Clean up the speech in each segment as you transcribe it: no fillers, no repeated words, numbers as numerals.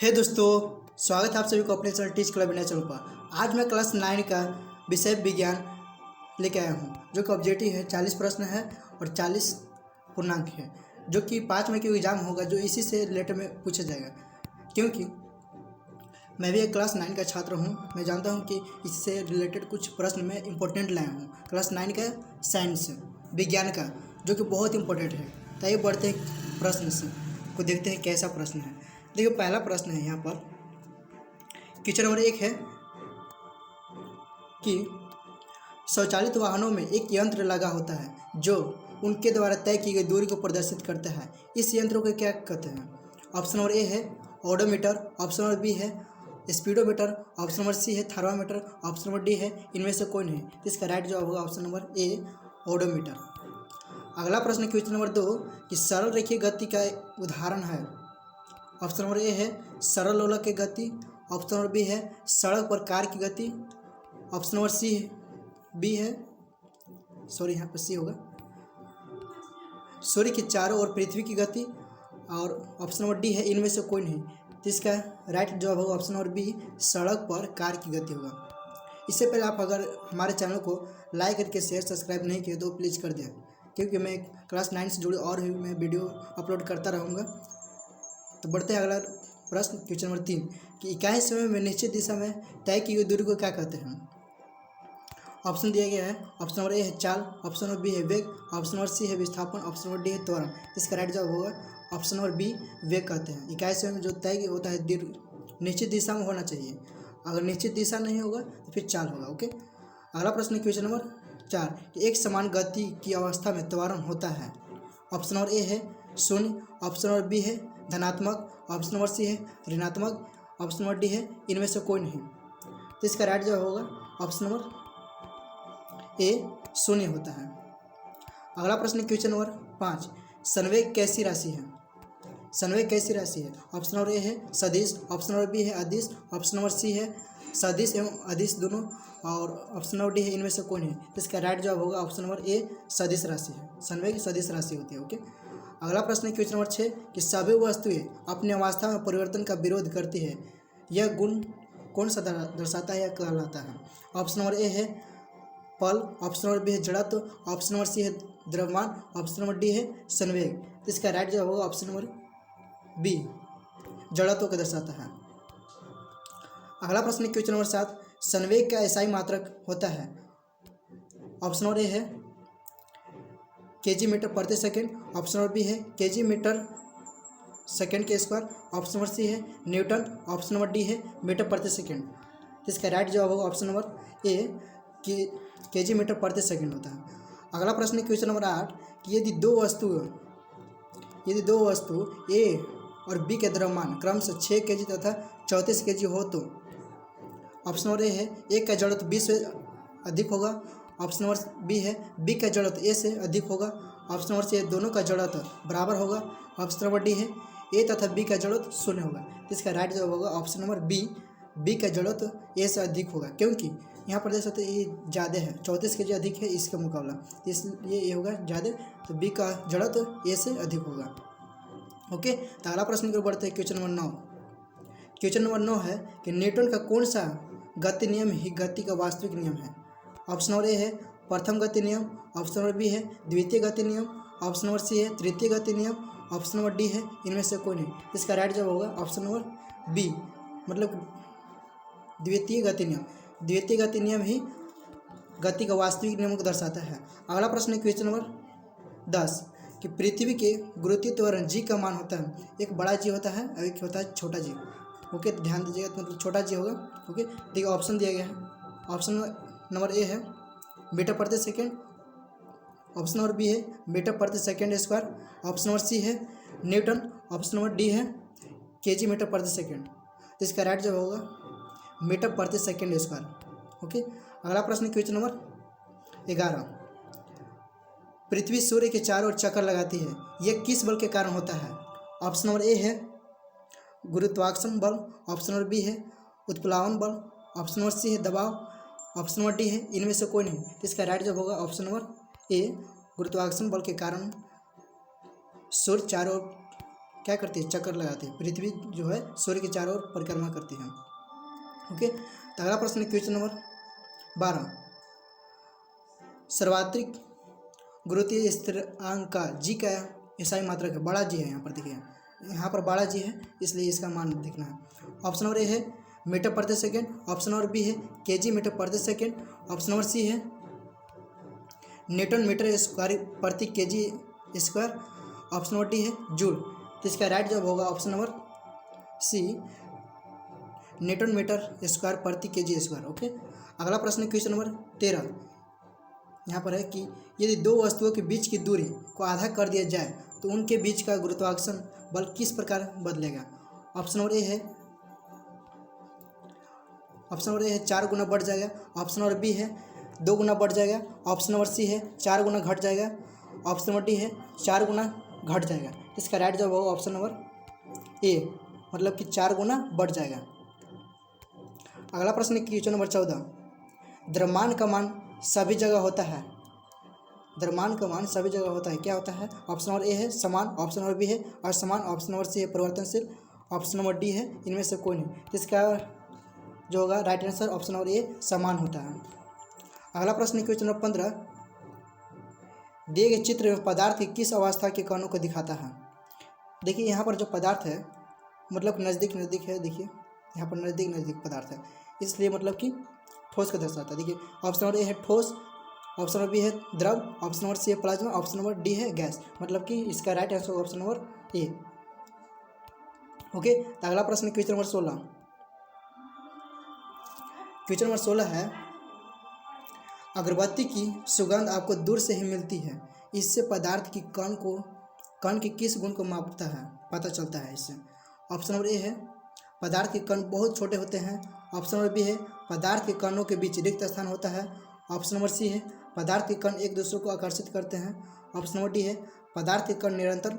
हे दोस्तों, स्वागत है आप सभी को अपने channel teach club India channel पर। आज मैं क्लास 9 का विषय विज्ञान लेके आया हूँ, जो कि ऑब्जेक्टिव है। 40 प्रश्न है और 40 पूर्णांक है, जो कि 5 में क्यों एग्जाम होगा, जो इसी से रिलेटेड में पूछा जाएगा। क्योंकि मैं भी एक क्लास 9 का छात्र हूँ, मैं जानता हूँ कि इससे रिलेटेड कुछ प्रश्न मैं इंपॉर्टेंट लाया हूँ। क्लास 9 का साइंस विज्ञान का, जो कि बहुत इंपॉर्टेंट है। तो ये बढ़ते हैं प्रश्न से को देखते हैं कैसा प्रश्न है। देखिए, पहला प्रश्न है यहाँ पर। क्वेश्चन नंबर 1 है कि स्वचालित वाहनों में एक यंत्र लगा होता है जो उनके द्वारा तय की गई दूरी को प्रदर्शित करता है। इस यंत्र को क्या कहते हैं? ऑप्शन नंबर ए है ओडोमीटर, ऑप्शन नंबर बी है स्पीडोमीटर, ऑप्शन नंबर सी है थर्मामीटर, ऑप्शन नंबर डी है इनमें से कोई नहीं। इसका राइट जवाब होगा ऑप्शन नंबर ए ओडोमीटर। अगला प्रश्न क्वेश्चन नंबर 2 कि सरल रेखीय गति का उदाहरण है। ऑप्शन नंबर ए है सरल लोलक की गति, ऑप्शन नंबर बी है सड़क पर कार की गति, ऑप्शन नंबर सी बी है यहाँ पर सी होगा सूर्य के चारों ओर पृथ्वी की गति, और ऑप्शन नंबर डी है इनमें से कोई नहीं। तो इसका राइट जवाब होगा ऑप्शन नंबर बी सड़क पर कार की गति होगा। इससे पहले आप अगर हमारे चैनल को लाइक करके शेयर सब्सक्राइब नहीं किए तो प्लीज़ कर दें, क्योंकि मैं क्लास 9 से जुड़े और भी मैं वीडियो अपलोड करता रहूँगा। तो बढ़ते हैं अगला प्रश्न क्वेश्चन नंबर 3 कि इकाई समय में निश्चित दिशा में तय की गई दूरी को क्या कहते हैं? ऑप्शन दिया गया है। ऑप्शन नंबर ए है चाल, ऑप्शन नंबर बी है वेग, ऑप्शन नंबर सी है विस्थापन, ऑप्शन नंबर डी है त्वरण। इसका राइट जवाब होगा ऑप्शन नंबर बी वेग कहते हैं। इकाई समय में जो तय होता है निश्चित दिशा में होना चाहिए। अगर निश्चित दिशा नहीं होगा तो फिर चाल होगा। ओके, अगला प्रश्न क्वेश्चन नंबर 4 कि एक समान गति की अवस्था में त्वरण होता है। ऑप्शन नंबर ए है शून्य, ऑप्शन नंबर बी है धनात्मक, ऑप्शन नंबर सी है ऋणात्मक, ऑप्शन नंबर डी है इनमें से कोई नहीं। तो इसका राइट जवाब होगा ऑप्शन नंबर ए शून्य होता है। अगला प्रश्न क्वेश्चन नंबर 5 संवेग कैसी राशि है? संवेग कैसी राशि है? ऑप्शन नंबर ए है सदिश, ऑप्शन नंबर बी है अदिश, ऑप्शन नंबर सी है सदिश एवं अदिश दोनों, और ऑप्शन नंबर डी है इनमें से कोई नहीं। तो इसका राइट जवाब होगा ऑप्शन नंबर ए सदिश राशि है। संवेग सदिश राशि होती है। ओके, अगला प्रश्न क्वेश्चन नंबर 6 कि सभी वस्तुएं अपनी अवस्था में परिवर्तन का विरोध करती है। यह गुण कौन सा दर्शाता है या कहलाता है? ऑप्शन नंबर ए है पल, ऑप्शन नंबर बी है जड़त्व, ऑप्शन नंबर सी है द्रव्यमान, ऑप्शन नंबर डी है संवेग। तो इसका राइट जवाब होगा ऑप्शन नंबर बी जड़त्व को दर्शाता है। अगला प्रश्न क्वेश्चन नंबर 7 संवेग का एसआई मात्रक होता है। ऑप्शन नंबर ए है केजी मीटर प्रति सेकेंड, ऑप्शन नंबर बी है केजी मीटर सेकेंड के स्क्वायर, ऑप्शन नंबर सी है न्यूटन, ऑप्शन नंबर डी है मीटर प्रति सेकेंड। तो इसका राइट जवाब होगा ऑप्शन नंबर ए कि केजी मीटर प्रति सेकेंड होता है। अगला प्रश्न क्वेश्चन नंबर 8 कि यदि दो वस्तु ए और बी के द्रव्यमान क्रमशः 6 केजी तथा 34 केजी हो तो ऑप्शन नंबर ए है एक का जड़त्व बी से अधिक होगा, ऑप्शन नंबर बी है बी का जड़त्व ए से अधिक होगा, ऑप्शन नंबर सी है दोनों का जड़त्व बराबर होगा, ऑप्शन नंबर डी है ए तथा बी का जड़त्व शून्य होगा। तो इसका राइट जवाब होगा ऑप्शन नंबर बी का जड़त्व ए से अधिक होगा, क्योंकि यहाँ पर देख सकते हैं ये ज़्यादा है, 34 केजी अधिक है इसका मुकाबला, इसलिए ये होगा ज़्यादा, तो बी का जड़त्व ए से अधिक होगा। ओके, तो अगला प्रश्न की ओर बढ़ते हैं क्वेश्चन नंबर 9। क्वेश्चन नंबर 9 है कि न्यूटन का कौन सा गति नियम ही गति का वास्तविक नियम है? ऑप्शन नंबर ए है प्रथम गति नियम, ऑप्शन नंबर बी है द्वितीय गति नियम, ऑप्शन नंबर सी है तृतीय गति नियम, ऑप्शन नंबर डी है इनमें से कोई नहीं। इसका राइट जवाब होगा ऑप्शन नंबर बी, मतलब द्वितीय गति नियम। द्वितीय गति नियम ही गति का वास्तविक नियम को दर्शाता है। अगला प्रश्न क्वेश्चन नंबर 10 कि पृथ्वी के गुरुत्वीय त्वरण जी का मान होता है। एक बड़ा जी होता है और एक होता है छोटा जी। ओके, ध्यान दीजिएगा, तो मतलब छोटा जी होगा। ओके, देखिए ऑप्शन दिया गया है। ऑप्शन नंबर ए है मीटर प्रति सेकेंड, ऑप्शन नंबर बी है मीटर प्रति second square, option number C है न्यूटन, ऑप्शन नंबर डी है केजी मीटर प्रति सेकेंड। तो इसका राइट जवाब होगा मीटर प्रति सेकेंड स्क्वायर। ओके, अगला प्रश्न क्वेश्चन नंबर 11 पृथ्वी सूर्य के चारों ओर चक्कर लगाती है, यह किस बल के कारण होता है? ऑप्शन नंबर ए है गुरुत्वाकर्षण बल, ऑप्शन नंबर बी है उत्प्लावन बल, ऑप्शन नंबर सी है दबाव, ऑप्शन नंबर डी है इनमें से कोई नहीं। इसका राइट जवाब होगा ऑप्शन नंबर ए गुरुत्वाकर्षण बल के कारण सूर्य चारों ओर क्या करती है, चक्कर लगाती है। पृथ्वी जो है सूर्य के चारों ओर परिक्रमा करती है। ओके, तो अगला प्रश्न है क्वेश्चन नंबर 12। सर्वाधिक गुरुत्वीय स्थिरांक का जी का ईसाई मात्रक है, बड़ा जी है। यहाँ पर देखिए, यहाँ पर बड़ा जी है, इसलिए इसका मान देखना है। ऑप्शन नंबर ए है मीटर प्रति सेकेंड, ऑप्शन नंबर बी है केजी मीटर प्रति सेकेंड, ऑप्शन नंबर सी है न्यूटन मीटर स्क्वायर प्रति KG square, option number D है जूल। तो इसका राइट जवाब होगा option number C, newton metre square प्रति केजी स्क्वायर। ओके, अगला प्रश्न क्वेश्चन नंबर 13। यहाँ पर है कि यदि दो वस्तुओं के बीच की दूरी को आधा कर दिया जाए तो उनके बीच का गुरुत्वाकर्षण बल किस प्रकार बदलेगा। ऑप्शन नंबर ए है 4 गुना बढ़ जाएगा, ऑप्शन नंबर बी है 2 गुना बढ़ जाएगा, ऑप्शन नंबर सी है 4 गुना घट जाएगा, ऑप्शन नंबर डी है 4 गुना घट जाएगा। इसका राइट जवाब होगा ऑप्शन नंबर ए, मतलब कि 4 गुना बढ़ जाएगा। अगला प्रश्न क्वेश्चन नंबर 14। द्रव्यमान का मान सभी जगह होता है, द्रव्यमान का मान सभी जगह होता है, क्या होता है। ऑप्शन नंबर ए है समान, ऑप्शन नंबर बी है असमान, ऑप्शन नंबर सी है परिवर्तनशील, ऑप्शन नंबर डी है इनमें से कोई नहीं। इसका जो होगा राइट आंसर ऑप्शन नंबर ए समान होता है। अगला प्रश्न क्वेश्चन नंबर 15। दिए गए चित्र में पदार्थ की किस अवस्था के कणों को दिखाता है। देखिए यहाँ पर जो पदार्थ है मतलब नज़दीक नज़दीक है, देखिए यहाँ पर नज़दीक नज़दीक पदार्थ है, इसलिए मतलब कि ठोस को दर्शाता है। देखिए ऑप्शन नंबर ए है ठोस, ऑप्शन नंबर बी है द्रव, ऑप्शन नंबर सी है प्लाज्मा, ऑप्शन नंबर डी है गैस, मतलब कि इसका राइट आंसर ऑप्शन नंबर ए। ओके, तो अगला प्रश्न क्वेश्चन नंबर 16। क्वेश्चन नंबर 16 है अगरबत्ती की सुगंध आपको दूर से ही मिलती है, इससे पदार्थ की कण के किस गुण को मापता है, पता चलता है इससे। ऑप्शन नंबर ए है पदार्थ के कण बहुत छोटे होते हैं, ऑप्शन नंबर बी है पदार्थ के कणों के बीच रिक्त स्थान होता है, ऑप्शन नंबर सी है पदार्थ के कण एक दूसरे को आकर्षित करते हैं, ऑप्शन नंबर डी है पदार्थ के कण निरंतर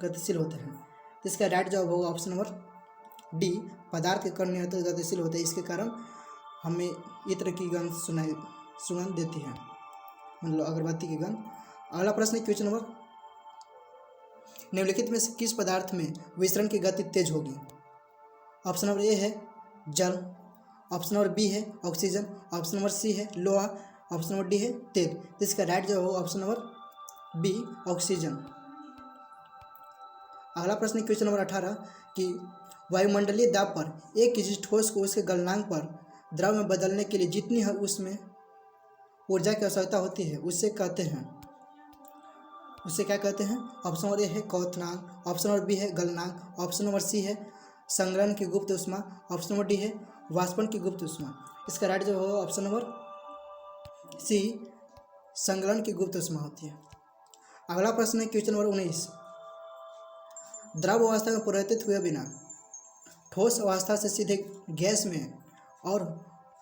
गतिशील होते हैं। इसका राइट जवाब होगा ऑप्शन नंबर डी, पदार्थ के कण निरंतर गतिशील होते हैं, इसके कारण हमें इत्र की सुगंध देती है, मतलब अगरबत्ती की गंध। अगला प्रश्न क्वेश्चन नंबर निम्नलिखित में से किस पदार्थ में विसरण की गति तेज होगी। ऑप्शन नंबर ए है जल, ऑप्शन नंबर बी है ऑक्सीजन, ऑप्शन नंबर सी है लोहा, ऑप्शन नंबर डी है तेल। इसका राइट जवाब होगा ऑप्शन नंबर बी ऑक्सीजन। अगला प्रश्न क्वेश्चन नंबर 18 कि वायुमंडलीय दाब पर एक किसी ठोस को उसके गलनांक पर द्रव में बदलने के लिए जितनी उसमें ऊर्जा की आवश्यकता होती है उससे क्या कहते हैं। ऑप्शन नंबर ए है क्वथनांक, ऑप्शन नंबर बी है गलनांक, ऑप्शन नंबर सी है संग्रहण की गुप्त ऊष्मा, ऑप्शन नंबर डी है वाष्पन की गुप्त ऊष्मा। इसका राइट जो होगा ऑप्शन नंबर सी, संग्रहण की गुप्त ऊष्मा होती है। अगला प्रश्न है क्वेश्चन नंबर 19। द्रव अवस्था में परिवर्तित हुए बिना ठोस अवस्था से सीधे गैस में और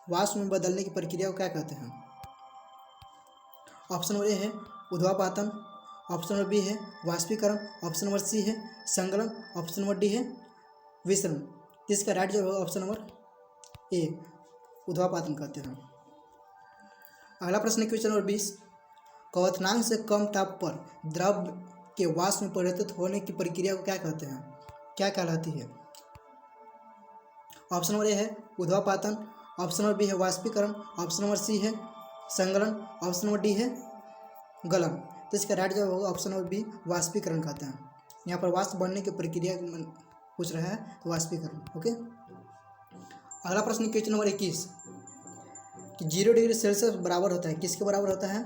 वाष्प में बदलने की प्रक्रिया को क्या कहते हैं। ऑप्शन नंबर ए है ऊर्ध्वापातन, ऑप्शन नंबर बी है वाष्पीकरण, ऑप्शन नंबर सी है संगलन, ऑप्शन नंबर डी है विसरण। इसका राइट जो होगा ऑप्शन नंबर ए, ऊर्ध्वापातन कहते हैं। अगला प्रश्न क्वेश्चन नंबर 20। क्वथनांक से कम ताप पर द्रव के वाष्प में परिवर्तित होने की प्रक्रिया को क्या कहते हैं, क्या कहलाती है। ऑप्शन नंबर ए है ऊर्ध्वापातन, ऑप्शन नंबर बी है वाष्पीकरण, ऑप्शन नंबर सी है संगलन, ऑप्शन नंबर डी है गलन। तो इसका राइट जवाब होगा ऑप्शन नंबर बी वाष्पीकरण कहते हैं। यहाँ पर वाष्प बनने की प्रक्रिया पूछ रहा है तो वाष्पीकरण। ओके, अगला प्रश्न क्वेश्चन नंबर 21 कि 0 डिग्री सेल्सियस बराबर होता है किसके बराबर होता है।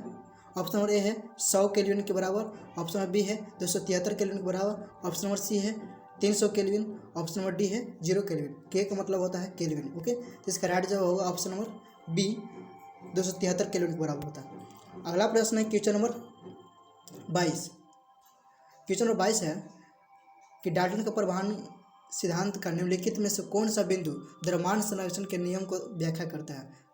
ऑप्शन नंबर ए है 100 केल्विन के बराबर, ऑप्शन नंबर बी है 273 केल्विन के बराबर, ऑप्शन नंबर सी है 300 केल्विन, ऑप्शन नंबर डी है 0 केल्विन। के का मतलब होता है केल्विन। ओके, तो इसका राइट जवाब होगा ऑप्शन नंबर बी, 273 केल्विन के बराबर होता है। अगला प्रश्न है क्वेश्चन नंबर 22। क्वेश्चन नंबर 22 है कि डाल्टन का परिवहन सिद्धांत का निम्नलिखित में से कौन सा बिंदु द्रव्यमान संरक्षण के नियम को व्याख्या करता है।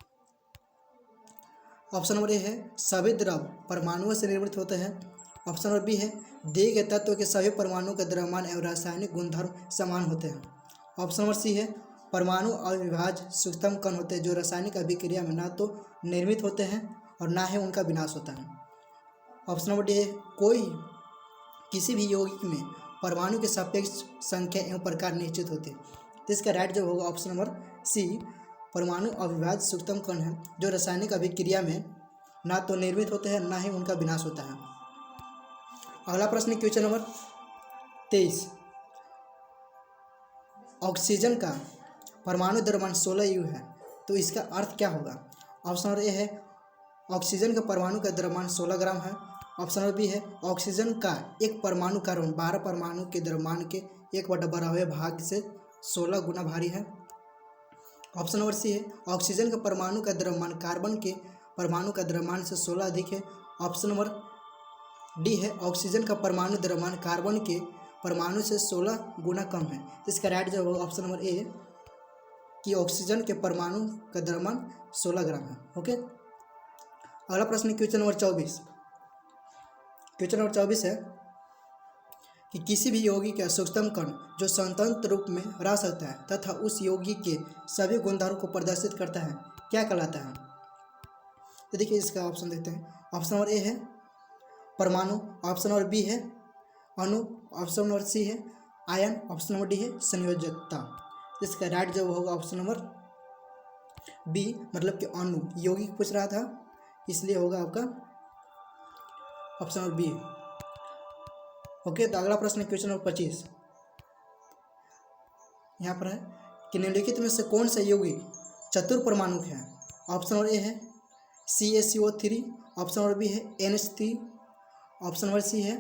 ऑप्शन नंबर ए है सभी द्रव परमाणुओं से निर्मित होते हैं, ऑप्शन नंबर बी है दिए गए तत्व के सभी परमाणुओं का द्रव्यमान एवं रासायनिक गुणधर्म समान होते हैं, ऑप्शन नंबर सी है परमाणु अविभाज्य सूक्ष्म कण होते हैं जो रासायनिक अभिक्रिया में ना तो निर्मित होते हैं और ना ही उनका विनाश होता है, ऑप्शन नंबर डी है कोई किसी भी यौगिक में परमाणु के सापेक्ष संख्या एवं प्रकार निश्चित होते हैं। तो इसका राइट जो होगा ऑप्शन नंबर सी, परमाणु अविभाज्य सूक्ष्म कण है जो रासायनिक अभिक्रिया में ना तो निर्मित होते हैं ना ही उनका विनाश होता है। अगला प्रश्न क्वेश्चन नंबर 23, ऑक्सीजन का परमाणु द्रव्यमान 16 U है, तो इसका अर्थ क्या होगा? ऑप्शन नंबर ए है ऑक्सीजन का परमाणु का द्रव्यमान 16 ग्राम है। ऑप्शन नंबर बी है ऑक्सीजन का एक परमाणु कार्बन 12 परमाणु के द्रव्यमान के 1/12वें भाग से 16 गुना भारी है। ऑप्शन नंबर सी है ऑक्सीजन का परमाणु का द्रव्यमान कार्बन के परमाणु का द्रव्यमान से 16 अधिक है। ऑप्शन नंबर डी है ऑक्सीजन का परमाणु द्रव्यमान कार्बन के परमाणु से 16 गुना कम है। इसका राइट जो होगा ऑप्शन नंबर ए कि ऑक्सीजन के परमाणु का द्रव्यमान 16 ग्राम है। ओके, अगला प्रश्न क्वेश्चन नंबर 24। क्वेश्चन नंबर 24 है कि किसी भी यौगिक का सूक्ष्म कण जो स्वतंत्र रूप में रह सकता है तथा उस यौगिक के सभी गुणधर्मों को प्रदर्शित करता है क्या कहलाता है? तो देखिए इसका ऑप्शन देखते हैं। ऑप्शन नंबर ए है परमाणु, ऑप्शन नंबर बी है अणु, ऑप्शन नंबर सी है आयन, ऑप्शन नंबर डी है संयोजकता। इसका राइट जो होगा ऑप्शन नंबर बी, मतलब कि अणु। यौगिक पूछ रहा था इसलिए होगा आपका ऑप्शन नंबर बी। ओके, तो अगला प्रश्न क्वेश्चन नंबर 25 यहाँ पर है कि निम्नलिखित में से कौन सा यौगिक चतुर्परमाणुक है? ऑप्शन नंबर ए है CaCO3, ऑप्शन नंबर बी है NH3, ऑप्शन नंबर सी है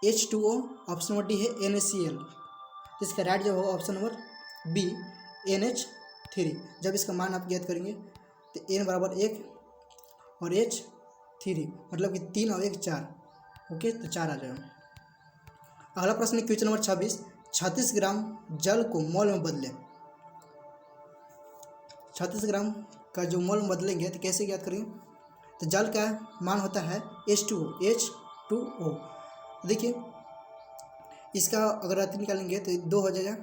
H2O, ऑप्शन नंबर डी है NaCl। इसका राइट जो होगा ऑप्शन नंबर बी NH3। जब इसका मान आप ज्ञात करेंगे तो n बराबर 1 और H3 मतलब कि 3 और 1 4। ओके, तो 4 आ जाएगा। अगला प्रश्न क्वेश्चन नंबर 26, 36 ग्राम जल को मोल में बदलें। 36 ग्राम का जो मोल में बदलेंगे तो कैसे ज्ञात करेंगे? तो जल का मान होता है H2O। देखिए इसका अगर राशि निकालेंगे तो 2 हो जाएगा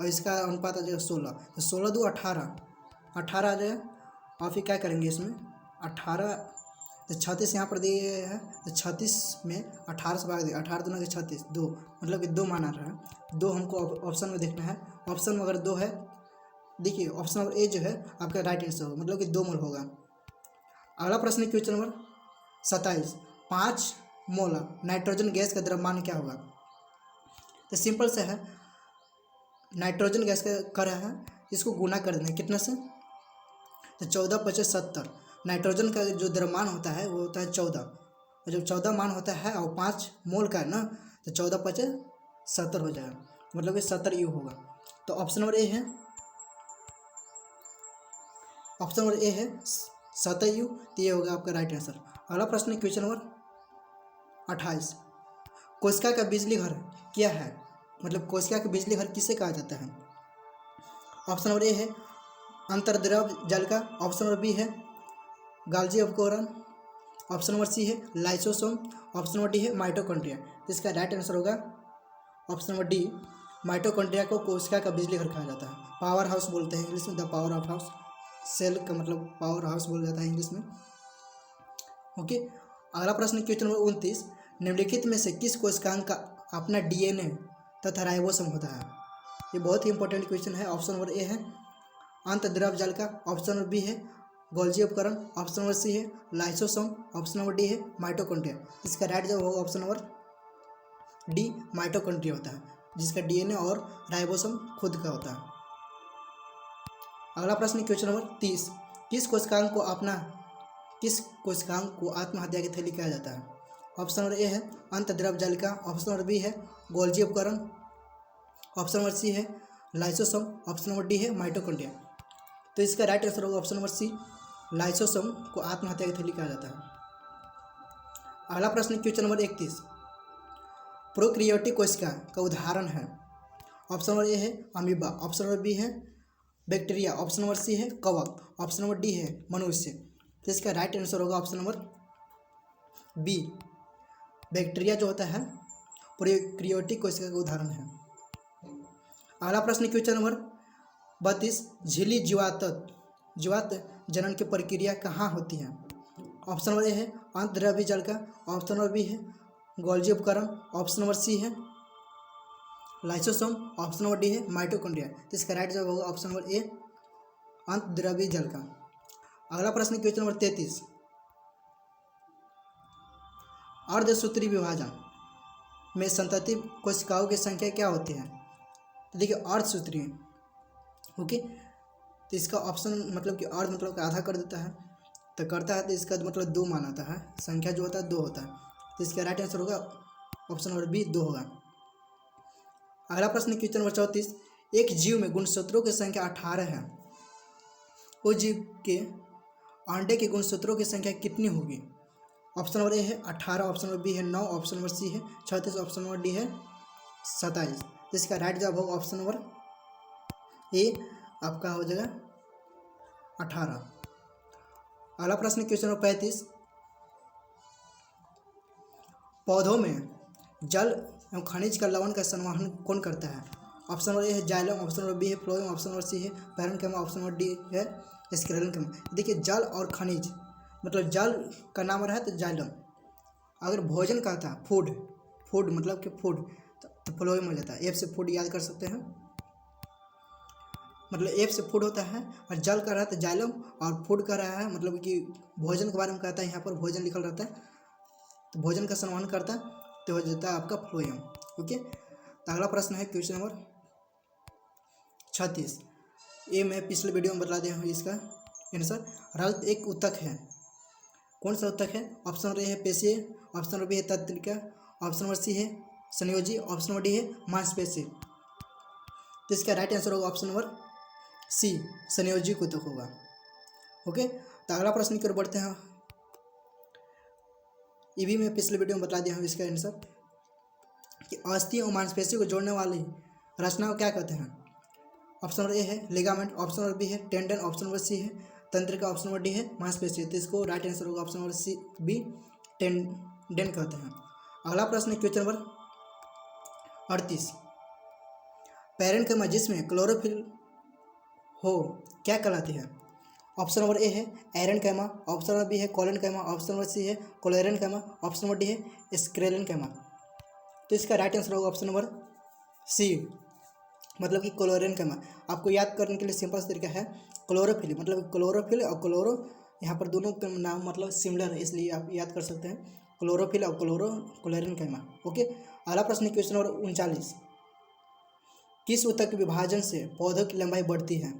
और इसका अनुपात आ जाएगा 16, तो 16 2 18 आ जाएगा। और फिर क्या करेंगे इसमें 18, तो 36 यहाँ पर दिए गए हैं तो 36 में 18 से भाग दिया, 18 दूना के 36, 2 मतलब कि 2 मान आ रहा है। 2 हमको ऑप्शन में देखना है। ऑप्शन में अगर 2 है, देखिए ऑप्शन नंबर ए जो है आपका राइट आंसर होगा, मतलब कि 2 मोल होगा। अगला प्रश्न question number 27, 5 mole nitrogen gas का द्रव्यमान क्या होगा? तो सिंपल से है, नाइट्रोजन गैस का कर है इसको गुना कर देना कितना से, तो 14 × 70। नाइट्रोजन का जो द्रव्यमान होता है वो होता है 14, और जब 14 मान होता है और 5 मोल का है ना, तो 14 × 70 हो जाएगा, मतलब कि 70 U होगा। तो ऑप्शन नंबर ए है, ऑप्शन नंबर ए है 70 U, तो ये होगा आपका राइट आंसर। अगला प्रश्न क्वेश्चन नंबर 28, कोशिका का बिजली घर क्या है? मतलब कोशिका का बिजली घर किसे कहा जाता है? ऑप्शन नंबर ए है अंतर्द्रव जल का, ऑप्शन नंबर बी है गाल्जी उपकरण, ऑप्शन नंबर सी है लाइसोसोम, ऑप्शन नंबर डी है माइटोकॉन्ड्रिया। तो इसका राइट आंसर होगा ऑप्शन नंबर डी, माइटोकॉन्ड्रिया को कोशिका का बिजली घर कहा जाता है। पावर हाउस बोलते हैं इंग्लिश में, the power of house, cell का मतलब पावर हाउस बोला जाता है इंग्लिश में। ओके, अगला प्रश्न क्वेश्चन नंबर 29, निम्नलिखित में से किस कोशिकांग का अपना DNA तथा राइबोसोम होता है? ये बहुत ही इंपॉर्टेंट क्वेश्चन है। ऑप्शन नंबर ए है अंतर्द्रव जल का, ऑप्शन नंबर बी है गोल्जी उपकरण, ऑप्शन नंबर सी है लाइसोसोम, ऑप्शन नंबर डी है माइटोकॉन्ड्रिया। इसका राइट जवाब होगा ऑप्शन नंबर डी, माइटोकॉन्ड्रिया होता है, जिसका DNA और राइबोसोम खुद का होता है। अगला प्रश्न क्वेश्चन नंबर 30, किस कोशिकांग को आत्महत्या की थैली कहा जाता है? ऑप्शन नंबर ए है अंतर्द्रव जल का, ऑप्शन नंबर बी है गोल्जी उपकरण, ऑप्शन नंबर सी है लाइसोसोम, ऑप्शन नंबर डी है माइटोकॉन्ड्रिया। तो इसका राइट आंसर होगा ऑप्शन नंबर सी, लाइसोसोम को आत्महत्या की थैली कहा जाता है। अगला प्रश्न क्वेश्चन नंबर 31, प्रोकैरियोटिक कोशिका का उदाहरण है? ऑप्शन नंबर ए है अमीबा, ऑप्शन नंबर बी है बैक्टीरिया, ऑप्शन नंबर सी है कवक, ऑप्शन नंबर डी है मनुष्य। तो इसका राइट आंसर होगा ऑप्शन नंबर बी, बैक्टीरिया जो होता है प्रोकैरियोटिक कोशिका का उदाहरण है। अगला प्रश्न क्वेश्चन नंबर 32, झिल्ली जीवात जनन की प्रक्रिया कहाँ होती है? ऑप्शन नंबर ए है अंतर्द्रव्य जल का, ऑप्शन नंबर बी है गोल्जी उपकरण, ऑप्शन नंबर सी है लाइसोसोम, ऑप्शन नंबर डी है माइटोकॉन्ड्रिया। तो इसका राइट जवाब होगा ऑप्शन नंबर ए अंतर्द्रव्य जल का। अगला प्रश्न क्वेश्चन नंबर 33, अर्धसूत्री विभाजन में संतति कोशिकाओं की संख्या क्या होती है? तो देखिए अर्धसूत्री, ओके, तो इसका ऑप्शन मतलब कि अर्ध मतलब आधा कर देता है, तो करता है तो इसका मतलब 2 माना जाता है, संख्या जो होता है 2 होता है। तो इसका राइट आंसर होगा ऑप्शन नंबर बी 2 होगा। अगला प्रश्न क्वेश्चन नंबर 34, एक जीव में गुणसूत्रों की संख्या 18 है, उस जीव के अंडे के गुणसूत्रों की संख्या कितनी होगी? ऑप्शन नंबर ए है 18, ऑप्शन नंबर बी है 9, ऑप्शन नंबर सी है 36, ऑप्शन नंबर डी है 27। तो इसका राइट जवाब होगा ऑप्शन नंबर ए आपका हो जाएगा 18। अगला प्रश्न क्वेश्चन नंबर 35, पौधों में जल एवं खनिज का लवण का संवहन कौन करता है? ऑप्शन नंबर ए है जाइलम, ऑप्शन नंबर बी है फ्लोएम, ऑप्शन नंबर सी है पैरेन्काइमा, ऑप्शन नंबर डी है स्क्लेरेन्काइमा। देखिए जल और खनिज मतलब जल का नाम रहा है तो जाइलम, अगर भोजन का था फूड, फूड मतलब कि फूड तो फ्लोएम हो जाता है। एफ से फूड याद कर सकते हैं, मतलब एफ से फूड होता है, और जल का रहा है तो जाइलम, और फूड का रहा है मतलब कि भोजन के बारे में कहता है, यहाँ पर भोजन लिखल रहता है तो भोजन का संवहन करता है तो हो जाता है आपका फ्लोएम। ओके, तो अगला प्रश्न है क्वेश्चन नंबर 36, ये मैं पिछले वीडियो में बता दिया हूँ इसका आंसर। रक्त एक ऊतक है, कौन सा ऊतक है? ऑप्शन नंबर ए है पेशीय, ऑप्शन नंबर बी है तंत्रिका, ऑप्शन नंबर सी है संयोजी, ऑप्शन नंबर डी है मांसपेशी। तो इसका राइट आंसर होगा ऑप्शन नंबर सी संयोजी ऊतक होगा। ओके, तो अगला प्रश्न की ओर बढ़ते हैं। ये भी मैं पिछले वीडियो में बता दिया हूँ इसका आंसर कि अस्थि और मांसपेशी को जोड़ने वाली रचना को क्या कहते हैं? ऑप्शन नंबर ए है लिगामेंट, ऑप्शन नंबर बी है टेंडन, ऑप्शन नंबर सी है तंत्रिका, ऑप्शन नंबर डी है मांसपेशी। तो इसको राइट आंसर होगा option number C B tendon कहते हैं। अगला प्रश्न क्वेश्चन नंबर 38, पैरेन्काइमा जिसमें क्लोरोफिल हो क्या कहलाती है? ऑप्शन नंबर ए है एरेन्काइमा, ऑप्शन नंबर बी है कोलेन्काइमा, ऑप्शन नंबर सी है क्लोरेन्काइमा, ऑप्शन नंबर डी है स्क्लेरेन्काइमा। तो इसका राइट आंसर होगा ऑप्शन नंबर सी मतलब कि क्लोरेन्काइमा। आपको याद करने के लिए सिंपल सा तरीका है, क्लोरोफिल मतलब क्लोरोफिल और क्लोरो, यहाँ पर दोनों का नाम मतलब सिमिलर है, इसलिए आप याद कर सकते हैं क्लोरोफिल और क्लोरेन्काइमा। ओके, अगला प्रश्न क्वेश्चन नंबर 39, किस ऊतक के विभाजन से पौधों की लंबाई बढ़ती है?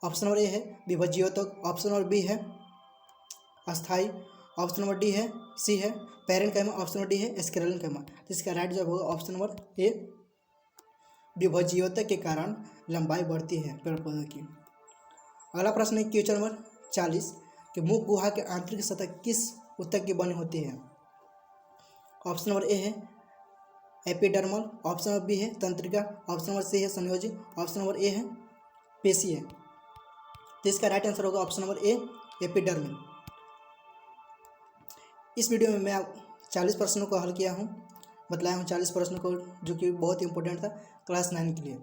ऑप्शन नंबर ए है विभज्योतक, ऑप्शन नंबर बी है अस्थाई, ऑप्शन नंबर डी है सी है पैरेन्काइमा, ऑप्शन नंबर डी है स्क्लेरेन्काइमा। तो इसका राइट जवाब होगा ऑप्शन नंबर ए विभज्योतक के कारण लंबाई बढ़ती है पेड़ पौधों की। अगला प्रश्न है क्वेश्चन नंबर 40 कि मुख गुहा के आंतरिक सतह किस ऊतक की बनी होती है? ऑप्शन नंबर ए है एपिडर्मल, ऑप्शन नंबर बी है तंत्रिका, ऑप्शन नंबर सी है संयोजी, ऑप्शन नंबर ए है पेशीय। तो इसका राइट आंसर होगा ऑप्शन नंबर ए एपिडर्मल। इस वीडियो में मैं 40 प्रश्नों को हल किया हूँ, बतलाया हूँ 40 प्रश्नों को, जो कि बहुत इंपॉर्टेंट था क्लास 9 के लिए।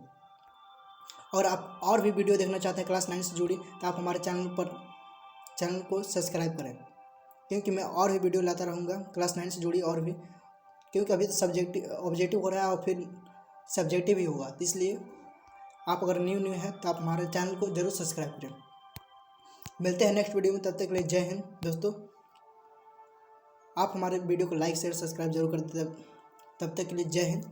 और आप और भी वीडियो देखना चाहते हैं क्लास 9 से जुड़ी तो आप हमारे चैनल को सब्सक्राइब करें, क्योंकि मैं और भी वीडियो लाता रहूँगा क्लास 9 से जुड़ी और भी, क्योंकि अभी तो सब्जेक्टिव ऑब्जेक्टिव हो रहा है और फिर सब्जेक्टिव भी होगा, तो इसलिए आप अगर न्यू हैं तो आप हमारे चैनल को जरूर सब्सक्राइब करें। मिलते हैं नेक्स्ट वीडियो में, तब तक के लिए जय हिंद दोस्तों। आप हमारे वीडियो को लाइक शेयर सब्सक्राइब जरूर कर दें, तब तक के लिए जय हिंद।